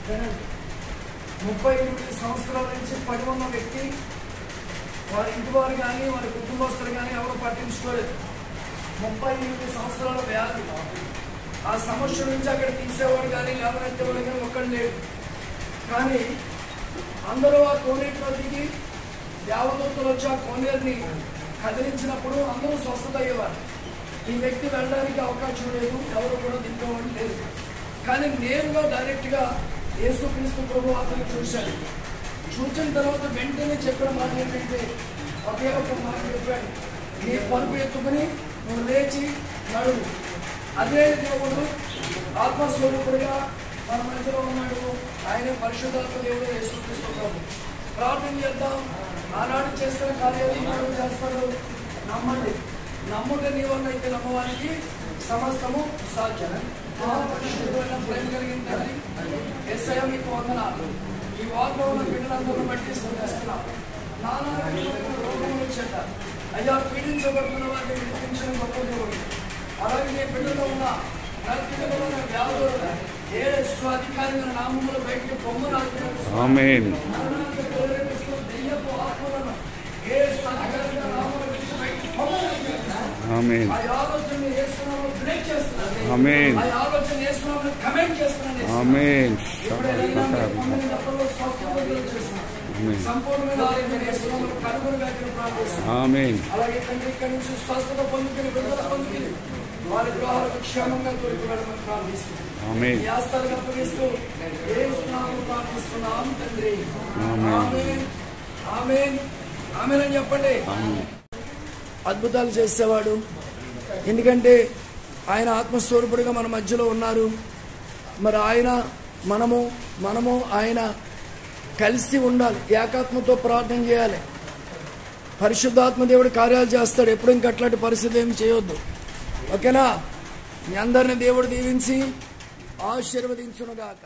38 సంవత్సరాల నుంచి పడి ఉన్న వ్యక్తి, వారి ఇంటి వారు కానీ వారి కుటుంబస్తులు కానీ ఎవరు పట్టించుకోలేదు. 38 సంవత్సరాల వ్యాధి. ఆ సమస్య నుంచి అక్కడ తీసేవాడు కానీ లేవనెత్తేవాడు కానీ ఒక్కడు లేడు. కానీ అందరూ ఆ కోనేటిలో దిగి దేవదూతలు వచ్చి ఆ కోనేరుని కదిలించినప్పుడు అందరూ స్వస్థత అయ్యేవారు. ఈ వ్యక్తి వెళ్ళడానికి అవకాశం లేదు, ఎవరు కూడా దింపేవాడు లేదు. కానీ నేరుగా డైరెక్ట్గా యేసుక్రీస్తు ప్రభు అతను చూశాడు. చూసిన తర్వాత వెంటనే చెప్పిన మాట ఏంటంటే ఒకే ఒక మాట చెప్పాడు, నీ పరుపు ఎత్తుకుని నువ్వు లేచి నడువు. అదే దేవుడు ఆత్మస్వరూపుడుగా మన మధ్యలో ఉన్నాడు. ఆయన పరిశుద్ధాత్మ దేవుడు యేసుక్రీస్తు ప్రభు. ప్రార్థన చేద్దాం. ఆనాడు చేస్తున్న కార్యాలు ఈనాడు చేస్తాడు. నమ్మండి. నమ్ముట నీవన్నైతే నమ్మవానికి సమస్తము సాధ్యం. మహాపరిశుద్ధమైన ప్రేమ కలిగిన తండ్రి యేసయ్య మీకు వందనాలు. ఈ వాగ్దానం బిడ్డలందరూ బట్టి స్తుతిస్తున్నాను. నానా రోగములు చేత అయ్యా పీడించబడుతున్న వారిని విడిపించిన గొప్ప దేవుడు. అలాగే బిడ్డలో ఉన్న నైతికమైన వ్యాధులు ఏ స్వాధికారిమైన నామములు బయటికి పొమ్మను ఆమేన్. దెయ్యపు ఆత్మలను ఏ స్వాధికారిమైన నామములు బయటికి పొమ్మను ఆమేన్. ఆ ఆలోచన యేసునామములో బ్రేక్ చేస్తున్నాను. ఆమేన్. ఆ ఆలోచన యేసునామములో కమెంట్ చేస్తున్నాను. ఆమేన్. సంపూర్ణమైన ఆరోగ్యం యేసునామములో కలుగునుగా ప్రార్థిస్తున్నాను. ఆమేన్. అలాగే తండ్రి ఇక్కడి నుంచి స్వస్థత పొందుకుని విడుదల పొందుకుని వారి గృహాలకు క్షేమంగా తోడుకోవడం ప్రార్థిస్తున్నాను. ఆమేన్. ఈ ఆస్థానాలకు అప్పగిస్తూ యేసునామములో ప్రార్థిస్తున్నాం తండ్రి. ఆమేన్. ఆమేన్. ఆమేన్. ఆమేన్ అని చెప్పండి. అద్భుతాలు చేసేవాడు. ఎందుకంటే ఆయన ఆత్మస్వరూపుడుగా మన మధ్యలో ఉన్నారు. మరి ఆయన మనము ఆయన కలిసి ఉండాలి. ఏకాత్మతో ప్రార్థన చేయాలి. పరిశుద్ధాత్మ దేవుడు కార్యాలు చేస్తాడు. ఎప్పుడు ఇంక అట్లాంటి పరిస్థితి ఏమి చేయొద్దు. ఓకేనా? మీ అందరిని దేవుడు దీవించి ఆశీర్వదించునుగాక.